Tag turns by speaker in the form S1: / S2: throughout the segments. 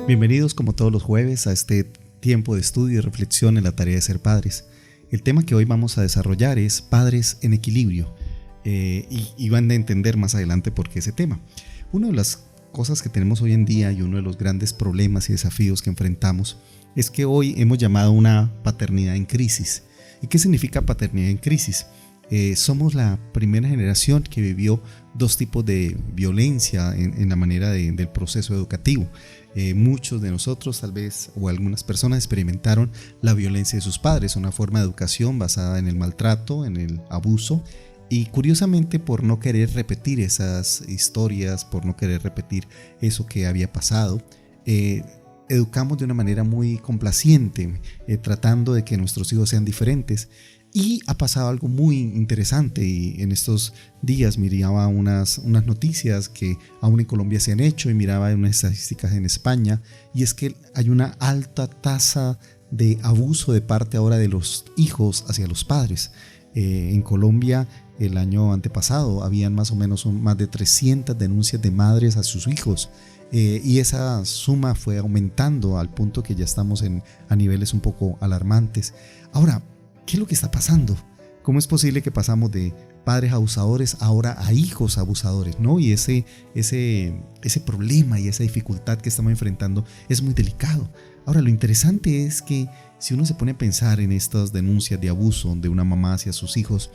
S1: Bienvenidos como todos los jueves a este tiempo de estudio y reflexión en la tarea de ser padres. El tema que hoy vamos a desarrollar es padres en equilibrio y van a entender más adelante por qué ese tema. Una de las cosas que tenemos hoy en día y uno de los grandes problemas y desafíos que enfrentamos es que hoy hemos llamado una paternidad en crisis. ¿Y qué significa paternidad en crisis? Somos la primera generación que vivió dos tipos de violencia en la manera del proceso educativo. Muchos de nosotros tal vez o algunas personas experimentaron la violencia de sus padres, una forma de educación basada en el maltrato, en el abuso, y curiosamente por no querer repetir esas historias, por no querer repetir eso que había pasado, educamos de una manera muy complaciente, tratando de que nuestros hijos sean diferentes. Y ha pasado algo muy interesante y en estos días miraba unas noticias que aún en Colombia se han hecho y miraba unas estadísticas en España, y es que hay una alta tasa de abuso de parte ahora de los hijos hacia los padres. En Colombia el año antepasado habían más o menos más de 300 denuncias de madres a sus hijos. Y esa suma fue aumentando al punto que ya estamos a niveles un poco alarmantes. Ahora, ¿qué es lo que está pasando? ¿Cómo es posible que pasamos de padres abusadores ahora a hijos abusadores, ¿no? Y ese problema y esa dificultad que estamos enfrentando es muy delicado. Ahora, lo interesante es que si uno se pone a pensar en estas denuncias de abuso de una mamá hacia sus hijos,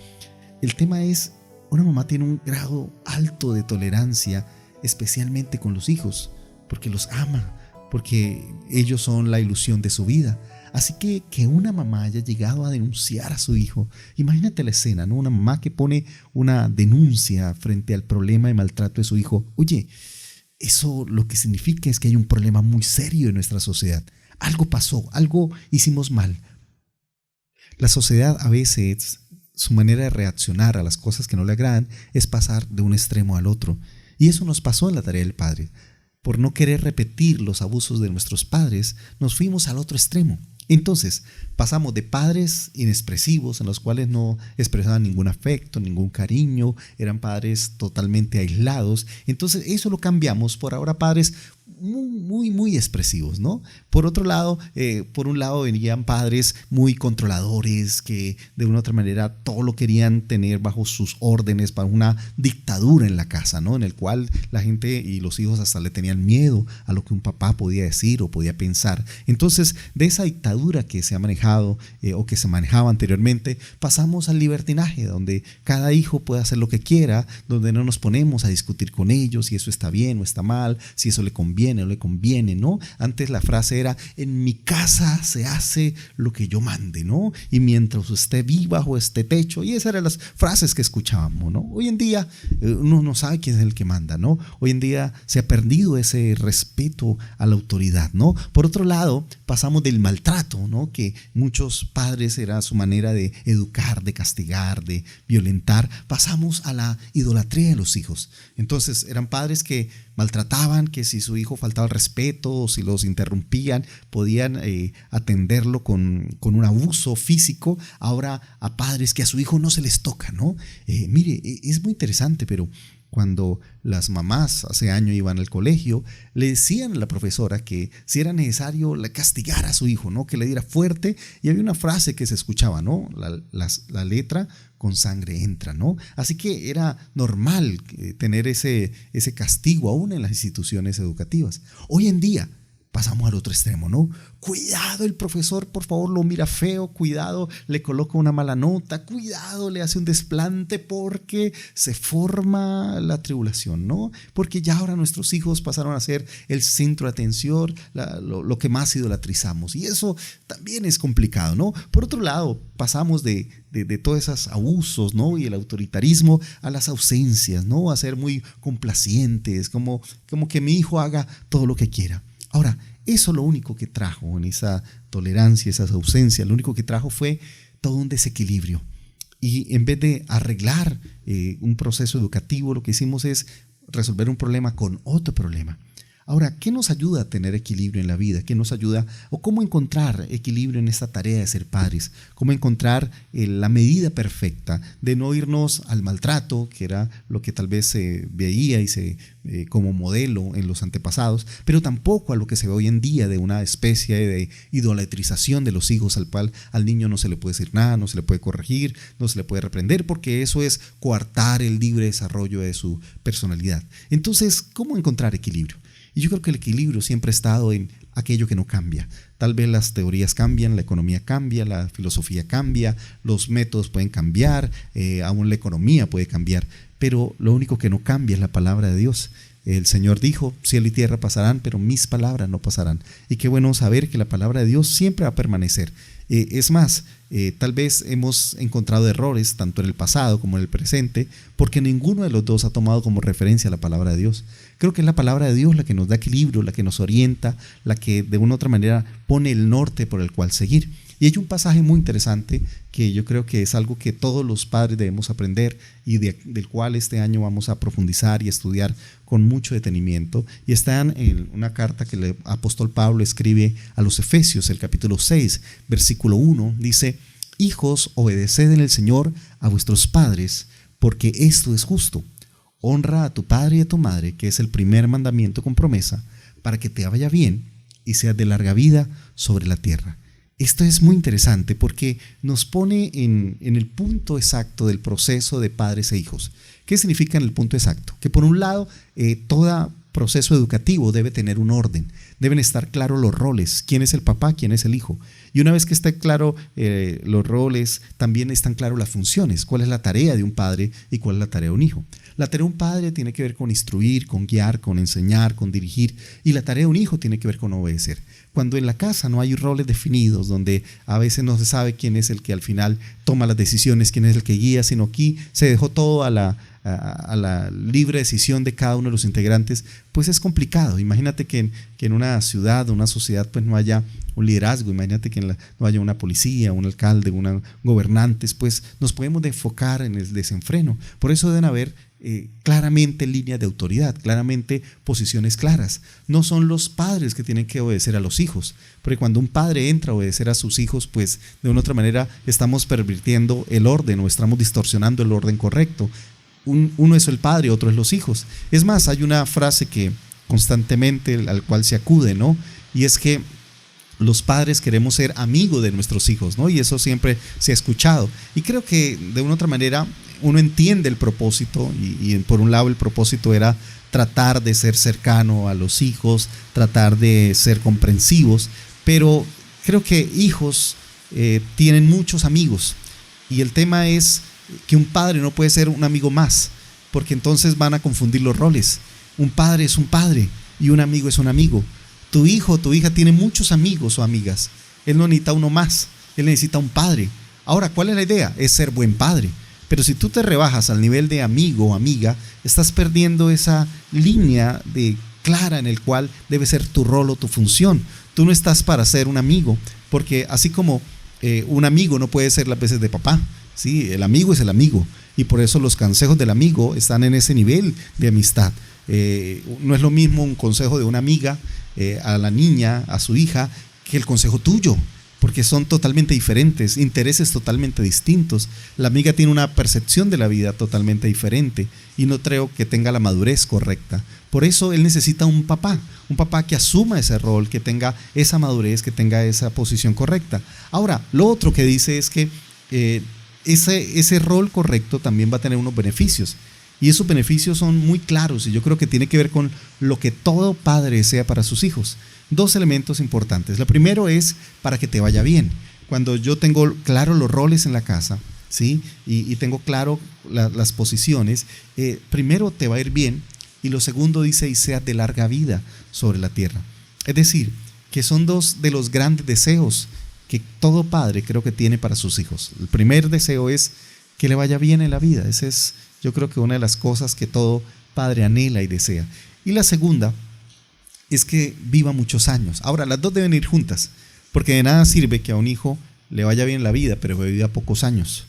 S1: el tema es, una mamá tiene un grado alto de tolerancia, especialmente con los hijos, porque los ama, porque ellos son la ilusión de su vida. Así que una mamá haya llegado a denunciar a su hijo, imagínate la escena, ¿no? Una mamá que pone una denuncia frente al problema de maltrato de su hijo. Oye, eso lo que significa es que hay un problema muy serio en nuestra sociedad. Algo pasó, algo hicimos mal. La sociedad a veces, su manera de reaccionar a las cosas que no le agradan es pasar de un extremo al otro. Y eso nos pasó en la tarea del padre. Por no querer repetir los abusos de nuestros padres, nos fuimos al otro extremo. Entonces, pasamos de padres inexpresivos, en los cuales no expresaban ningún afecto, ningún cariño, eran padres totalmente aislados. Entonces, eso lo cambiamos por ahora padres muy expresivos, ¿no? Por otro lado, por un lado venían padres muy controladores que de una u otra manera todo lo querían tener bajo sus órdenes, para una dictadura en la casa, ¿no? En el cual la gente y los hijos hasta le tenían miedo a lo que un papá podía decir o podía pensar. Entonces, de esa dictadura que se ha manejado o que se manejaba anteriormente, pasamos al libertinaje, donde cada hijo puede hacer lo que quiera, donde no nos ponemos a discutir con ellos si eso está bien o está mal, si eso le conviene o le conviene, ¿no? Antes la frase era: en mi casa se hace lo que yo mande, ¿no? Y mientras esté viva bajo este techo, y esas eran las frases que escuchábamos, ¿no? Hoy en día uno no sabe quién es el que manda, ¿no? Hoy en día se ha perdido ese respeto a la autoridad, ¿no? Por otro lado, pasamos del maltrato, ¿no? Que muchos padres era su manera de educar, de castigar, de violentar. Pasamos a la idolatría de los hijos. Entonces eran padres que maltrataban, que si su hijo faltaba el respeto o si los interrumpían, podían atenderlo con un abuso físico. Ahora a padres que a su hijo no se les toca, ¿no? Mire, es muy interesante, pero cuando las mamás hace años iban al colegio, le decían a la profesora que si era necesario le castigara a su hijo, ¿no? Que le diera fuerte, y había una frase que se escuchaba, ¿no? La letra con sangre entra, ¿no? Así que era normal tener ese castigo aún en las instituciones educativas. Hoy en día pasamos al otro extremo, ¿no? Cuidado, el profesor por favor lo mira feo, cuidado, le coloca una mala nota, cuidado, le hace un desplante, porque se forma la tribulación, ¿no? Porque ya ahora nuestros hijos pasaron a ser el centro de atención, lo que más idolatrizamos, y eso también es complicado, ¿no? Por otro lado, pasamos de todos esos abusos, ¿no? Y el autoritarismo a las ausencias, ¿no? A ser muy complacientes, como que mi hijo haga todo lo que quiera. Ahora, eso lo único que trajo en esa tolerancia, esas ausencias, lo único que trajo fue todo un desequilibrio. Y en vez de arreglar un proceso educativo, lo que hicimos es resolver un problema con otro problema. Ahora, ¿qué nos ayuda a tener equilibrio en la vida? ¿Qué nos ayuda o cómo encontrar equilibrio en esta tarea de ser padres? ¿Cómo encontrar la medida perfecta de no irnos al maltrato, que era lo que tal vez se veía y como modelo en los antepasados, pero tampoco a lo que se ve hoy en día de una especie de idolatrización de los hijos, al niño no se le puede decir nada, no se le puede corregir, no se le puede reprender, porque eso es coartar el libre desarrollo de su personalidad? Entonces, ¿cómo encontrar equilibrio? Y yo creo que el equilibrio siempre ha estado en aquello que no cambia. Tal vez las teorías cambian, la economía cambia, la filosofía cambia, los métodos pueden cambiar, aún la economía puede cambiar, pero lo único que no cambia es la palabra de Dios. El Señor dijo, cielo y tierra pasarán, pero mis palabras no pasarán. Y qué bueno saber que la palabra de Dios siempre va a permanecer. Es más, tal vez hemos encontrado errores tanto en el pasado como en el presente, porque ninguno de los dos ha tomado como referencia la palabra de Dios. Creo que es la palabra de Dios la que nos da equilibrio, la que nos orienta, la que de una u otra manera pone el norte por el cual seguir. Y hay un pasaje muy interesante que yo creo que es algo que todos los padres debemos aprender y del cual este año vamos a profundizar y estudiar con mucho detenimiento. Y está en una carta que el apóstol Pablo escribe a los Efesios, el capítulo 6, versículo 1, dice: hijos, obedeced en el Señor a vuestros padres, porque esto es justo. Honra a tu padre y a tu madre, que es el primer mandamiento con promesa, para que te vaya bien y seas de larga vida sobre la tierra. Esto es muy interesante porque nos pone en el punto exacto del proceso de padres e hijos. ¿Qué significa en el punto exacto? Que por un lado, todo proceso educativo debe tener un orden. Deben estar claros los roles, quién es el papá, quién es el hijo. Y una vez que estén claros los roles, también están claras las funciones, cuál es la tarea de un padre y cuál es la tarea de un hijo. La tarea de un padre tiene que ver con instruir, con guiar, con enseñar, con dirigir, y la tarea de un hijo tiene que ver con obedecer. Cuando en la casa no hay roles definidos, donde a veces no se sabe quién es el que al final toma las decisiones, quién es el que guía, sino aquí se dejó todo a la libre decisión de cada uno de los integrantes, pues es complicado. Imagínate que en una ciudad, una sociedad, pues no haya un liderazgo. Imagínate que no haya una policía, un alcalde, gobernantes, pues nos podemos enfocar en el desenfreno. Por eso deben haber claramente líneas de autoridad, claramente posiciones claras. No son los padres que tienen que obedecer a los hijos, porque cuando un padre entra a obedecer a sus hijos, pues de una otra manera estamos pervirtiendo el orden o estamos distorsionando el orden correcto. Uno es el padre, otro es los hijos. Es más, hay una frase que constantemente al cual se acude, ¿no? Y es que los padres queremos ser amigos de nuestros hijos, ¿no? Y eso siempre se ha escuchado. Y creo que de una otra manera uno entiende el propósito y por un lado el propósito era tratar de ser cercano a los hijos, tratar de ser comprensivos, pero creo que hijos tienen muchos amigos y el tema es que un padre no puede ser un amigo más, porque entonces van a confundir los roles. Un padre es un padre y un amigo es un amigo. Tu hijo o tu hija tiene muchos amigos o amigas. Él no necesita uno más, él necesita un padre. Ahora, ¿cuál es la idea? Es ser buen padre. Pero si tú te rebajas al nivel de amigo o amiga, estás perdiendo esa línea clara en el cual debe ser tu rol o tu función. Tú no estás para ser un amigo, porque así como un amigo no puede ser las veces de papá, ¿sí? El amigo es el amigo, y por eso los consejos del amigo están en ese nivel de amistad. No es lo mismo un consejo de una amiga a la niña, a su hija, que el consejo tuyo, porque son totalmente diferentes, intereses totalmente distintos. La amiga tiene una percepción de la vida totalmente diferente y no creo que tenga la madurez correcta. Por eso él necesita un papá que asuma ese rol, que tenga esa madurez, que tenga esa posición correcta. Ahora, lo otro que dice es que ese rol correcto también va a tener unos beneficios. Y esos beneficios son muy claros y yo creo que tiene que ver con lo que todo padre desea para sus hijos. Dos elementos importantes. Lo primero es para que te vaya bien. Cuando yo tengo claro los roles en la casa, ¿sí? y tengo claro las posiciones, primero te va a ir bien, y lo segundo dice, y seas de larga vida sobre la tierra. Es decir, que son dos de los grandes deseos que todo padre creo que tiene para sus hijos. El primer deseo es que le vaya bien en la vida. Esa es, yo creo que una de las cosas que todo padre anhela y desea. Y la segunda es que viva muchos años. Ahora, las dos deben ir juntas, porque de nada sirve que a un hijo le vaya bien la vida, pero que viva pocos años,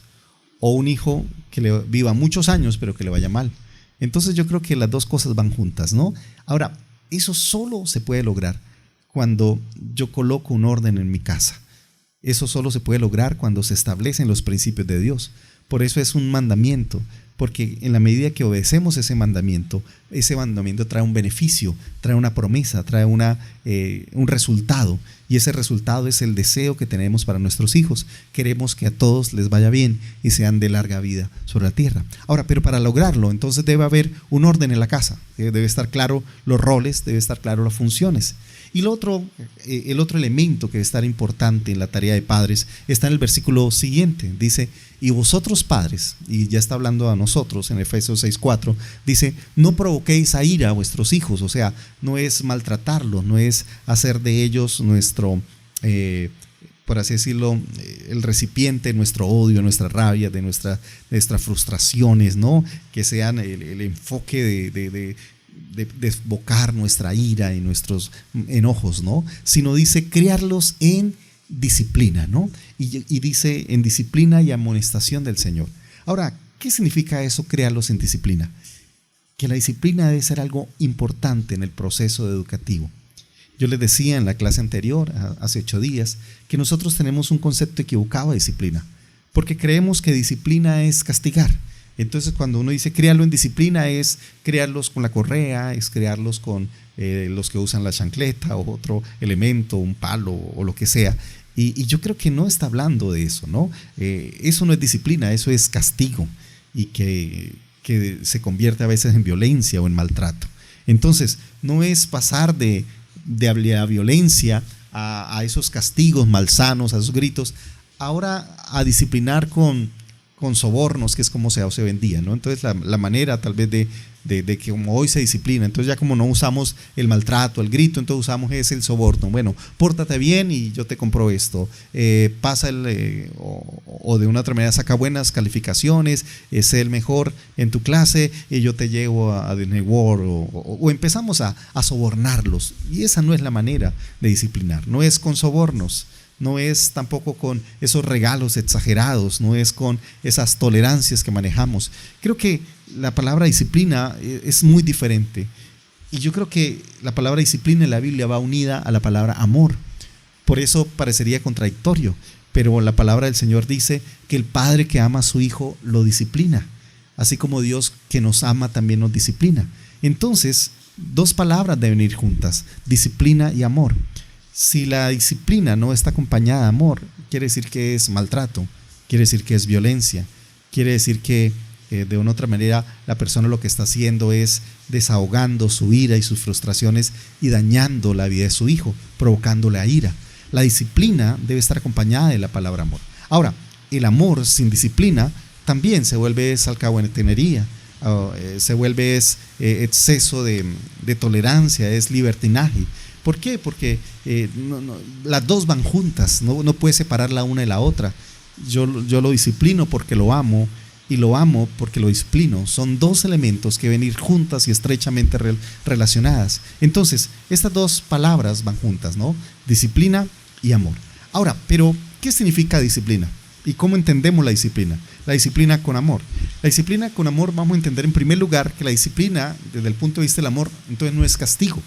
S1: o un hijo que le viva muchos años, pero que le vaya mal. Entonces yo creo que las dos cosas van juntas, ¿no? Ahora, eso solo se puede lograr cuando yo coloco un orden en mi casa. Eso solo se puede lograr cuando se establecen los principios de Dios. Por eso es un mandamiento, porque en la medida que obedecemos ese mandamiento trae un beneficio, trae una promesa, trae un resultado. Y ese resultado es el deseo que tenemos para nuestros hijos. Queremos que a todos les vaya bien y sean de larga vida sobre la tierra. Ahora, pero para lograrlo, entonces debe haber un orden en la casa. Debe estar claro los roles, debe estar claro las funciones. Y el otro elemento que debe estar importante en la tarea de padres está en el versículo siguiente. Dice, y vosotros padres, y ya está hablando a nosotros en Efesios 6:4, dice, no provoquéis a ira a vuestros hijos. O sea, no es maltratarlos, no es hacer de ellos nuestro, por así decirlo, el recipiente de nuestro odio, nuestra rabia, de nuestras frustraciones, ¿no? Que sean el enfoque de desbocar nuestra ira y nuestros enojos, ¿no? Sino dice criarlos en disciplina, ¿no? Y dice en disciplina y amonestación del Señor. Ahora, ¿qué significa eso, criarlos en disciplina? Que la disciplina debe ser algo importante en el proceso educativo. Yo les decía en la clase anterior, hace 8 días, que nosotros tenemos un concepto equivocado de disciplina, porque creemos que disciplina es castigar. Entonces cuando uno dice criarlo en disciplina es criarlos con la correa, es criarlos con los que usan la chancleta o otro elemento, un palo o lo que sea. Y yo creo que no está hablando de eso, ¿no? Eso no es disciplina, eso es castigo y que se convierte a veces en violencia o en maltrato. Entonces no es pasar de la violencia a esos castigos malsanos, a esos gritos, ahora a disciplinar con sobornos, que es como se hace hoy en día, ¿no? Entonces la manera tal vez de que como hoy se disciplina, entonces ya como no usamos el maltrato, el grito, entonces usamos el soborno. Bueno, pórtate bien y yo te compro esto, pasa o de una otra manera saca buenas calificaciones, sé el mejor en tu clase y yo te llevo a Disney World o empezamos a sobornarlos, y esa no es la manera de disciplinar, no es con sobornos. No es tampoco con esos regalos exagerados, no es con esas tolerancias que manejamos. Creo que la palabra disciplina es muy diferente. Y yo creo que la palabra disciplina en la Biblia va unida a la palabra amor. Por eso parecería contradictorio. Pero la palabra del Señor dice que el padre que ama a su hijo lo disciplina. Así como Dios que nos ama también nos disciplina. Entonces, 2 palabras deben ir juntas: disciplina y amor. Si la disciplina no está acompañada de amor, quiere decir que es maltrato, quiere decir que es violencia, quiere decir que de una otra manera la persona lo que está haciendo es desahogando su ira y sus frustraciones y dañando la vida de su hijo, provocándole a ira. La disciplina debe estar acompañada de la palabra amor. Ahora, el amor sin disciplina también se vuelve alcahuetenería, se vuelve exceso de tolerancia, es libertinaje. ¿Por qué? Porque las dos van juntas, no puedes separar la una de la otra. Yo lo disciplino porque lo amo y lo amo porque lo disciplino. Son 2 elementos que deben ir juntas y estrechamente relacionadas. Entonces, estas 2 palabras van juntas, ¿no? Disciplina y amor. Ahora, pero ¿qué significa disciplina? ¿Y cómo entendemos la disciplina? La disciplina con amor. La disciplina con amor, vamos a entender en primer lugar que la disciplina, desde el punto de vista del amor, entonces no es castigo.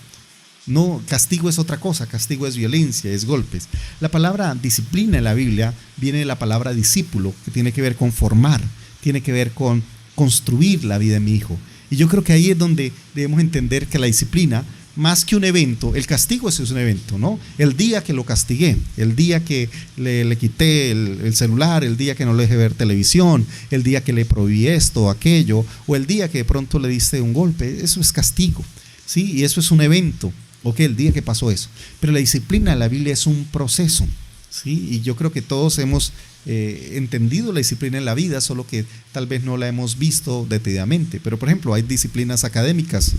S1: No, castigo es otra cosa, castigo es violencia, es golpes. La palabra disciplina en la Biblia viene de la palabra discípulo, que tiene que ver con formar, tiene que ver con construir la vida de mi hijo. Y yo creo que ahí es donde debemos entender que la disciplina, más que un evento, el castigo es un evento, ¿no? El día que lo castigué, el día que le quité el celular, el día que no le dejé ver televisión, el día que le prohibí esto o aquello, o el día que de pronto le diste un golpe, eso es castigo, ¿sí? Y eso es un evento. Ok, el día que pasó eso. Pero la disciplina en la Biblia es un proceso, ¿sí? Y yo creo que todos hemos entendido la disciplina en la vida, solo que tal vez no la hemos visto detenidamente. Pero por ejemplo, hay disciplinas académicas,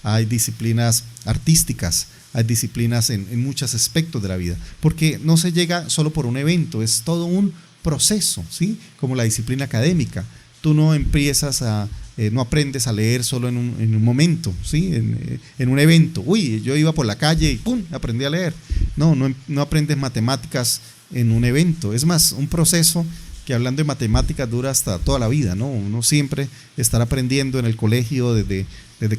S1: hay disciplinas artísticas, hay disciplinas en muchos aspectos de la vida. Porque no se llega solo por un evento, es todo un proceso, ¿sí? Como la disciplina académica. Tú no empiezas no aprendes a leer solo en un momento, ¿sí? En un evento. Uy, yo iba por la calle y ¡pum!, aprendí a leer. No aprendes matemáticas en un evento. Es más, un proceso que hablando de matemáticas dura hasta toda la vida, ¿no? Uno siempre estará aprendiendo en el colegio desde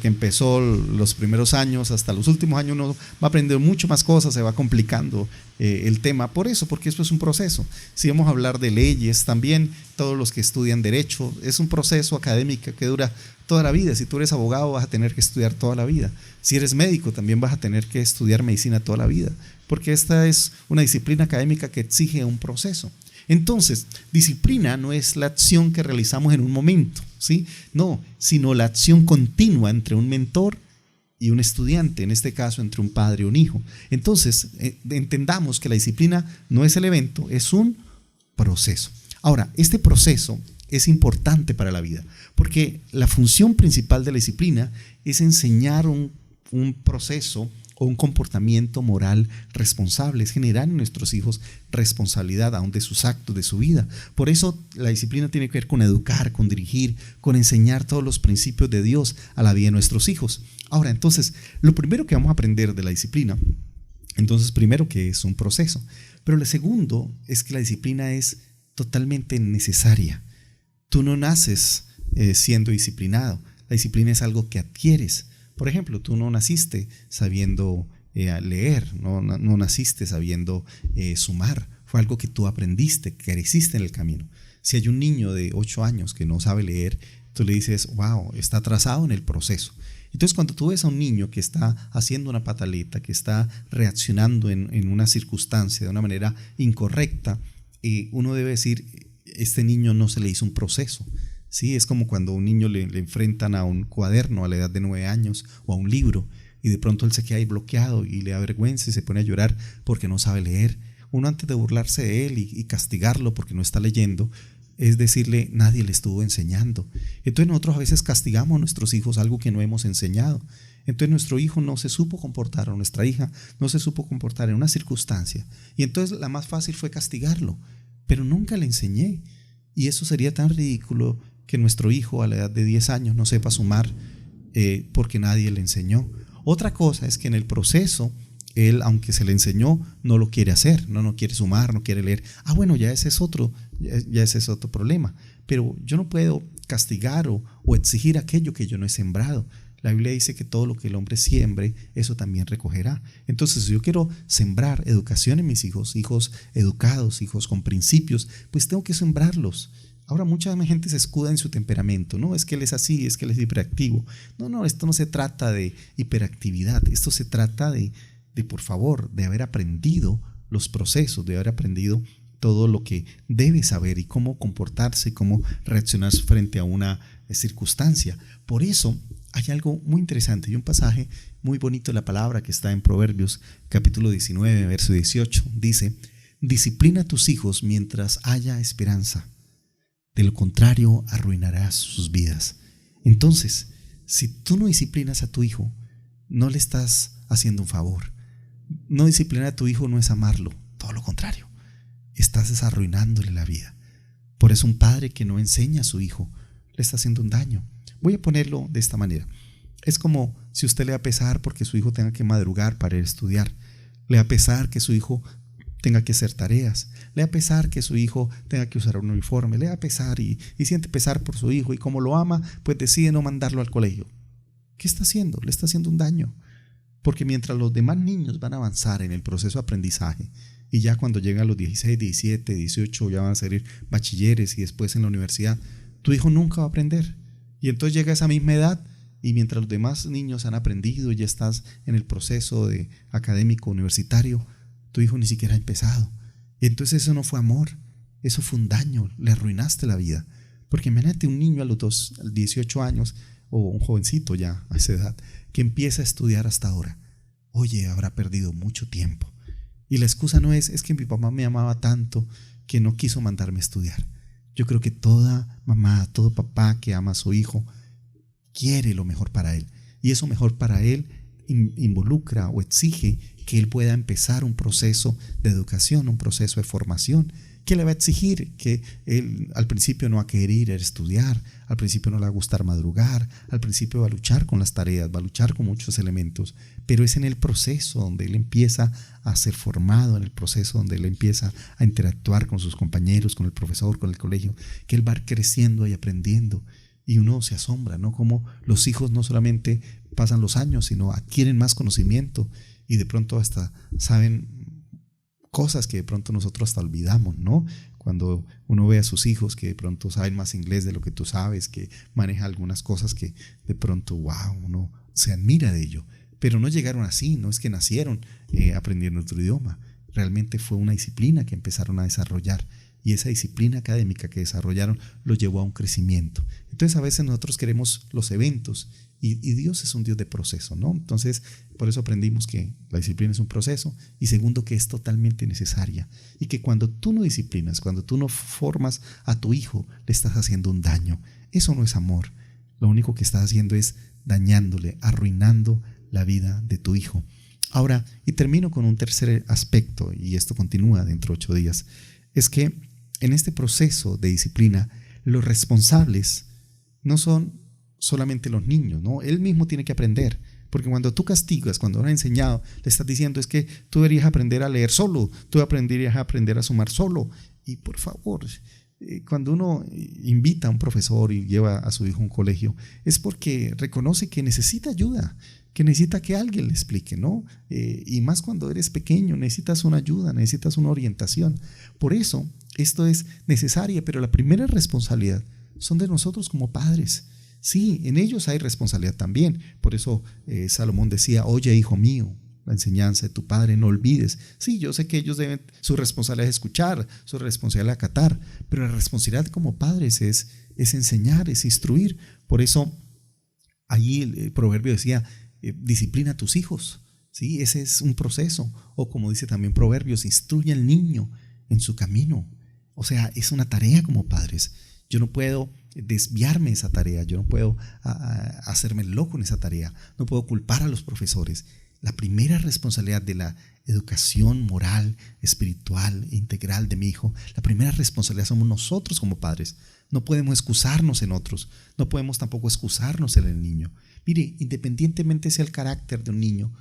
S1: que empezó los primeros años hasta los últimos años. Uno va aprendiendo mucho más cosas, se va complicando el tema. Por eso, porque esto es un proceso. Si vamos a hablar de leyes, también todos los que estudian derecho, es un proceso académico que dura toda la vida. Si tú eres abogado, vas a tener que estudiar toda la vida. Si eres médico, también vas a tener que estudiar medicina toda la vida, porque esta es una disciplina académica que exige un proceso. Entonces, disciplina no es la acción que realizamos en un momento, ¿sí? No, sino la acción continua entre un mentor y un estudiante, en este caso entre un padre y un hijo. Entonces, entendamos que la disciplina no es el evento, es un proceso. Ahora, este proceso es importante para la vida, porque la función principal de la disciplina es enseñar un proceso o un comportamiento moral responsable, es generar en nuestros hijos responsabilidad aún de sus actos, de su vida. Por eso la disciplina tiene que ver con educar, con dirigir, con enseñar todos los principios de Dios a la vida de nuestros hijos. Ahora, entonces, lo primero que vamos a aprender de la disciplina, entonces, primero que es un proceso, pero lo segundo es que la disciplina es totalmente necesaria. Tú no naces siendo disciplinado, la disciplina es algo que adquieres. Por ejemplo, tú no naciste sabiendo leer, no naciste sabiendo sumar, fue algo que tú aprendiste, que creciste en el camino. Si hay un niño de 8 años que no sabe leer, tú le dices, wow, está atrasado en el proceso. Entonces, cuando tú ves a un niño que está haciendo una pataleta, que está reaccionando en una circunstancia de una manera incorrecta, uno debe decir, este niño no se le hizo un proceso. Sí, es como cuando a un niño le enfrentan a un cuaderno a la edad de 9 años o a un libro y de pronto él se queda ahí bloqueado y le da vergüenza y se pone a llorar porque no sabe leer. Uno, antes de burlarse de él y castigarlo porque no está leyendo, es decirle, nadie le estuvo enseñando. Entonces nosotros a veces castigamos a nuestros hijos algo que no hemos enseñado. Entonces nuestro hijo no se supo comportar o nuestra hija no se supo comportar en una circunstancia y entonces la más fácil fue castigarlo, pero nunca le enseñé. Y eso sería tan ridículo que nuestro hijo a la edad de 10 años no sepa sumar porque nadie le enseñó. Otra cosa es que en el proceso él, aunque se le enseñó, no lo quiere hacer, no quiere sumar, no quiere leer. Bueno, ya ese es otro problema. Pero yo no puedo castigar o exigir aquello que yo no he sembrado. La Biblia dice que todo lo que el hombre siembre, eso también recogerá. Entonces, si yo quiero sembrar educación en mis hijos, hijos educados, hijos con principios, pues tengo que sembrarlos. Ahora mucha gente se escuda en su temperamento, no, es que él es así, es que él es hiperactivo. No, esto no se trata de hiperactividad, esto se trata de por favor, de haber aprendido los procesos, de haber aprendido todo lo que debe saber y cómo comportarse y cómo reaccionar frente a una circunstancia. Por eso hay algo muy interesante y un pasaje muy bonito de la palabra que está en Proverbios capítulo 19, verso 18. Dice, disciplina a tus hijos mientras haya esperanza. De lo contrario, arruinarás sus vidas. Entonces, si tú no disciplinas a tu hijo, no le estás haciendo un favor. No disciplinar a tu hijo no es amarlo, todo lo contrario. Estás arruinándole la vida. Por eso un padre que no enseña a su hijo le está haciendo un daño. Voy a ponerlo de esta manera. Es como si usted le da pesar porque su hijo tenga que madrugar para ir a estudiar. Le da pesar que su hijo tenga que hacer tareas, le da pesar que su hijo tenga que usar un uniforme, le da pesar y siente pesar por su hijo y como lo ama, pues decide no mandarlo al colegio. ¿Qué está haciendo? Le está haciendo un daño, porque mientras los demás niños van a avanzar en el proceso de aprendizaje y ya cuando llegan a los 16, 17, 18 ya van a ser bachilleres y después en la universidad, tu hijo nunca va a aprender y entonces llega a esa misma edad y mientras los demás niños han aprendido y ya estás en el proceso de académico universitario, tu hijo ni siquiera ha empezado. Y entonces eso no fue amor, eso fue un daño, le arruinaste la vida. Porque imagínate un niño a los 18 años o un jovencito ya a esa edad que empieza a estudiar hasta ahora. Oye, habrá perdido mucho tiempo. Y la excusa no es que mi papá me amaba tanto que no quiso mandarme a estudiar. Yo creo que toda mamá, todo papá que ama a su hijo quiere lo mejor para él. Y eso mejor para él involucra o exige que él pueda empezar un proceso de educación, un proceso de formación. ¿Qué le va a exigir? Que él al principio no va a querer ir a estudiar, al principio no le va a gustar madrugar, al principio va a luchar con las tareas, va a luchar con muchos elementos, pero es en el proceso donde él empieza a ser formado, en el proceso donde él empieza a interactuar con sus compañeros, con el profesor, con el colegio, que él va creciendo y aprendiendo. Y uno se asombra, ¿no? Como los hijos no solamente pasan los años, sino adquieren más conocimiento y de pronto hasta saben cosas que de pronto nosotros hasta olvidamos, ¿no? Cuando uno ve a sus hijos que de pronto saben más inglés de lo que tú sabes, que maneja algunas cosas que de pronto, wow, uno se admira de ello. Pero no llegaron así, no es que nacieron aprendiendo otro idioma. Realmente fue una disciplina que empezaron a desarrollar. Y esa disciplina académica que desarrollaron los llevó a un crecimiento. Entonces a veces nosotros queremos los eventos y Dios es un Dios de proceso, ¿no? Entonces por eso aprendimos que la disciplina es un proceso y segundo que es totalmente necesaria y que cuando tú no disciplinas, cuando tú no formas a tu hijo, le estás haciendo un daño. Eso no es amor. Lo único que estás haciendo es dañándole, arruinando la vida de tu hijo. Ahora, y termino con un tercer aspecto y esto continúa dentro de 8 días, es que en este proceso de disciplina, los responsables no son solamente los niños, ¿no? Él mismo tiene que aprender, porque cuando tú castigas, cuando lo has enseñado, le estás diciendo es que tú deberías aprender a leer solo, tú deberías aprender a sumar solo. Y por favor, cuando uno invita a un profesor y lleva a su hijo a un colegio, es porque reconoce que necesita ayuda, que necesita que alguien le explique, ¿no? Y más cuando eres pequeño, necesitas una ayuda, necesitas una orientación. Por eso, esto es necesario, pero la primera responsabilidad son de nosotros como padres. Sí, en ellos hay responsabilidad también. Por eso Salomón decía, oye, hijo mío, la enseñanza de tu padre no olvides. Sí, yo sé que ellos deben, su responsabilidad es escuchar, su responsabilidad es acatar, pero la responsabilidad como padres es enseñar, es instruir. Por eso, allí el proverbio decía, disciplina a tus hijos, ¿sí? Ese es un proceso. O como dice también Proverbios, instruye al niño en su camino. O sea, es una tarea como padres. Yo no puedo desviarme de esa tarea, yo no puedo hacerme loco en esa tarea, no puedo culpar a los profesores. La primera responsabilidad de la educación moral, espiritual e integral de mi hijo, la primera responsabilidad somos nosotros como padres. No podemos excusarnos en otros, no podemos tampoco excusarnos en el niño. Mire, independientemente sea el carácter de un niño,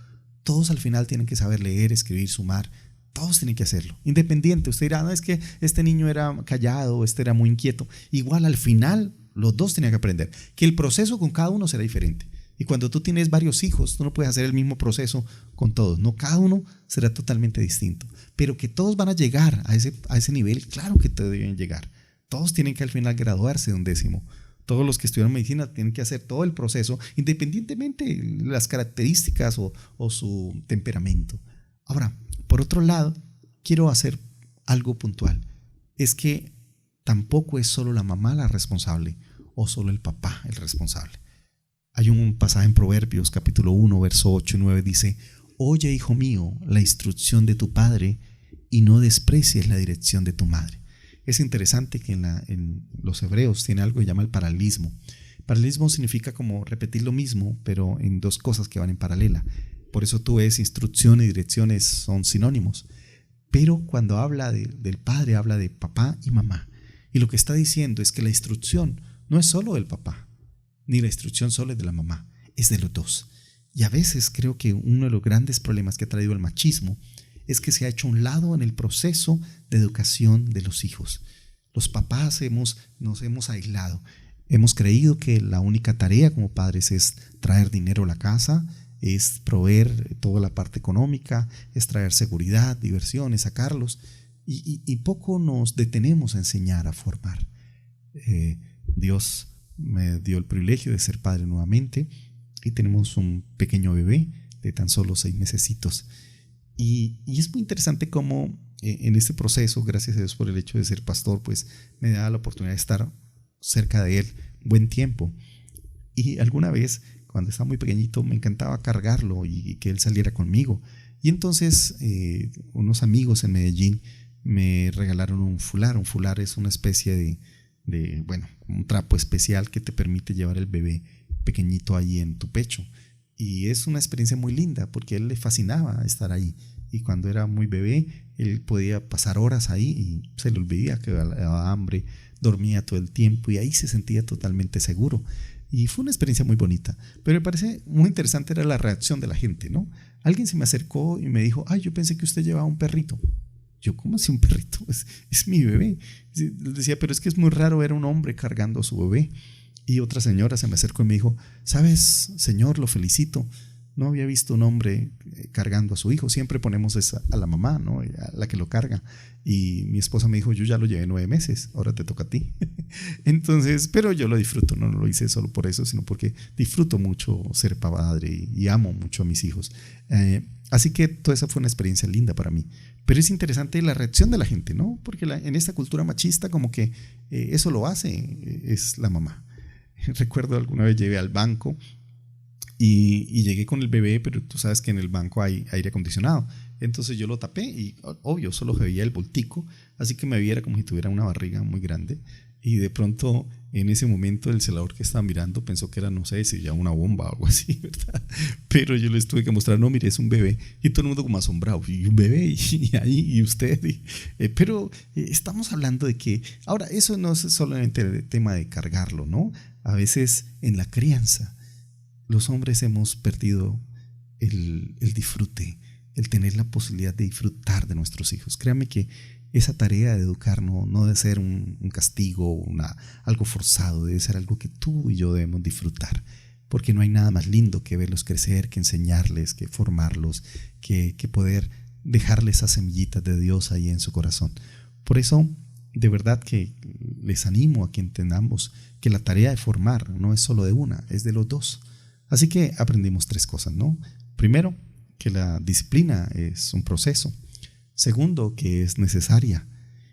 S1: todos al final tienen que saber leer, escribir, sumar. Todos tienen que hacerlo, independiente. Usted dirá, no, es que este niño era callado, este era muy inquieto. Igual al final los dos tenían que aprender, que el proceso con cada uno será diferente. Y cuando tú tienes varios hijos, tú no puedes hacer el mismo proceso con todos. No, cada uno será totalmente distinto. Pero que todos van a llegar a ese nivel, claro que todos deben llegar. Todos tienen que al final graduarse de un 10º. Todos los que estudian medicina tienen que hacer todo el proceso, independientemente de las características o su temperamento. Ahora, por otro lado, quiero hacer algo puntual. Es que tampoco es solo la mamá la responsable o solo el papá el responsable. Hay un pasaje en Proverbios capítulo 1, verso 8 y 9, dice, oye, hijo mío, la instrucción de tu padre y no desprecies la dirección de tu madre. Es interesante que en los hebreos tiene algo que llama el paralelismo. Paralelismo significa como repetir lo mismo, pero en dos cosas que van en paralela. Por eso tú ves instrucción y direcciones son sinónimos. Pero cuando habla del padre, habla de papá y mamá. Y lo que está diciendo es que la instrucción no es solo del papá, ni la instrucción solo es de la mamá, es de los dos. Y a veces creo que uno de los grandes problemas que ha traído el machismo es que se ha hecho a un lado en el proceso de educación de los hijos. Los papás nos hemos aislado. Hemos creído que la única tarea como padres es traer dinero a la casa, es proveer toda la parte económica, es traer seguridad, diversión, es sacarlos. Y poco nos detenemos a enseñar, a formar. Dios me dio el privilegio de ser padre nuevamente y tenemos un pequeño bebé de tan solo 6 mesecitos. Y es muy interesante cómo en este proceso, gracias a Dios por el hecho de ser pastor, pues me da la oportunidad de estar cerca de él buen tiempo. Y alguna vez, cuando estaba muy pequeñito, me encantaba cargarlo y que él saliera conmigo. Y entonces unos amigos en Medellín me regalaron un fular. Un fular es una especie de un trapo especial que te permite llevar el bebé pequeñito ahí en tu pecho. Y es una experiencia muy linda porque a él le fascinaba estar ahí. Y cuando era muy bebé, él podía pasar horas ahí y se le olvidaba que le daba hambre, dormía todo el tiempo y ahí se sentía totalmente seguro. Y fue una experiencia muy bonita. Pero me parece muy interesante era la reacción de la gente, ¿no? Alguien se me acercó y me dijo, yo pensé que usted llevaba un perrito. Yo, ¿cómo así un perrito? Es mi bebé. Decía, pero es que es muy raro ver a un hombre cargando a su bebé. Y otra señora se me acercó y me dijo, ¿sabes, señor? Lo felicito. No había visto un hombre cargando a su hijo. Siempre ponemos a la mamá, ¿no? A la que lo carga. Y mi esposa me dijo, yo ya lo llevé 9 meses, ahora te toca a ti. Entonces, pero yo lo disfruto, no lo hice solo por eso, sino porque disfruto mucho ser padre y amo mucho a mis hijos. Así que toda esa fue una experiencia linda para mí. Pero es interesante la reacción de la gente, ¿no? Porque en esta cultura machista como que eso lo hace, es la mamá. Recuerdo alguna vez llegué al banco y llegué con el bebé, pero tú sabes que en el banco hay aire acondicionado. Entonces yo lo tapé y obvio, solo veía el voltico, así que me viera como si tuviera una barriga muy grande. Y de pronto, en ese momento, el celador que estaba mirando pensó que era, no sé, si ya una bomba o algo así, ¿verdad? Pero yo les tuve que mostrar, no, mire, es un bebé. Y todo el mundo como asombrado, y un bebé, y usted. Pero estamos hablando de que, ahora, eso no es solamente el tema de cargarlo, ¿no? A veces en la crianza, los hombres hemos perdido el disfrute, el tener la posibilidad de disfrutar de nuestros hijos. Créanme que esa tarea de educar no debe ser un castigo, algo forzado, debe ser algo que tú y yo debemos disfrutar, porque no hay nada más lindo que verlos crecer, que enseñarles, que formarlos, que poder dejarles esas semillitas de Dios ahí en su corazón. Por eso, de verdad que les animo a que entendamos que la tarea de formar no es solo de una, es de los dos. Así que aprendimos 3 cosas, ¿no? Primero, que la disciplina es un proceso. Segundo, que es necesaria.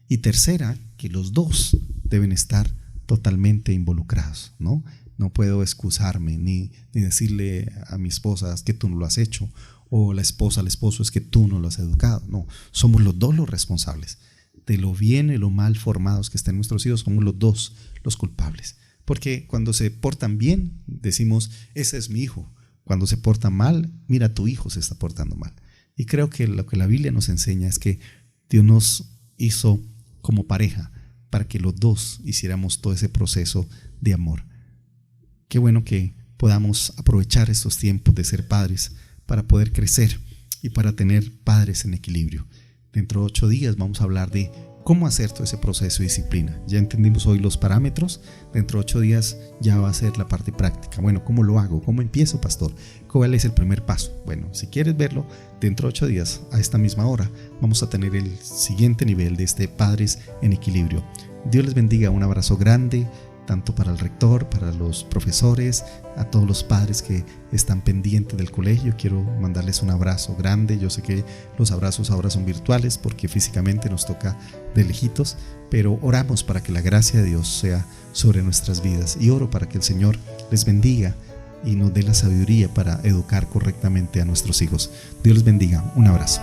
S1: Y tercera, que los dos deben estar totalmente involucrados, ¿no? No puedo excusarme ni decirle a mi esposa que tú no lo has hecho, o la esposa al esposo es que tú no lo has educado. No, somos los dos los responsables. De lo bien y lo mal formados que estén nuestros hijos, somos los dos los culpables. Porque cuando se portan bien, decimos, ese es mi hijo. Cuando se porta mal, mira, tu hijo se está portando mal. Y creo que lo que la Biblia nos enseña es que Dios nos hizo como pareja para que los dos hiciéramos todo ese proceso de amor. Qué bueno que podamos aprovechar estos tiempos de ser padres para poder crecer y para tener padres en equilibrio. Dentro de 8 días vamos a hablar de cómo hacer todo ese proceso de disciplina. Ya entendimos hoy los parámetros. Dentro de 8 días ya va a ser la parte práctica. Bueno, ¿cómo lo hago? ¿Cómo empiezo, pastor? ¿Cuál es el primer paso? Bueno, si quieres verlo, dentro de 8 días, a esta misma hora, vamos a tener el siguiente nivel de Padres en Equilibrio. Dios les bendiga. Un abrazo grande, tanto para el rector, para los profesores, a todos los padres que están pendientes del colegio. Quiero mandarles un abrazo grande. Yo sé que los abrazos ahora son virtuales porque físicamente nos toca de lejitos, pero oramos para que la gracia de Dios sea sobre nuestras vidas y oro para que el Señor les bendiga y nos dé la sabiduría para educar correctamente a nuestros hijos. Dios les bendiga. Un abrazo.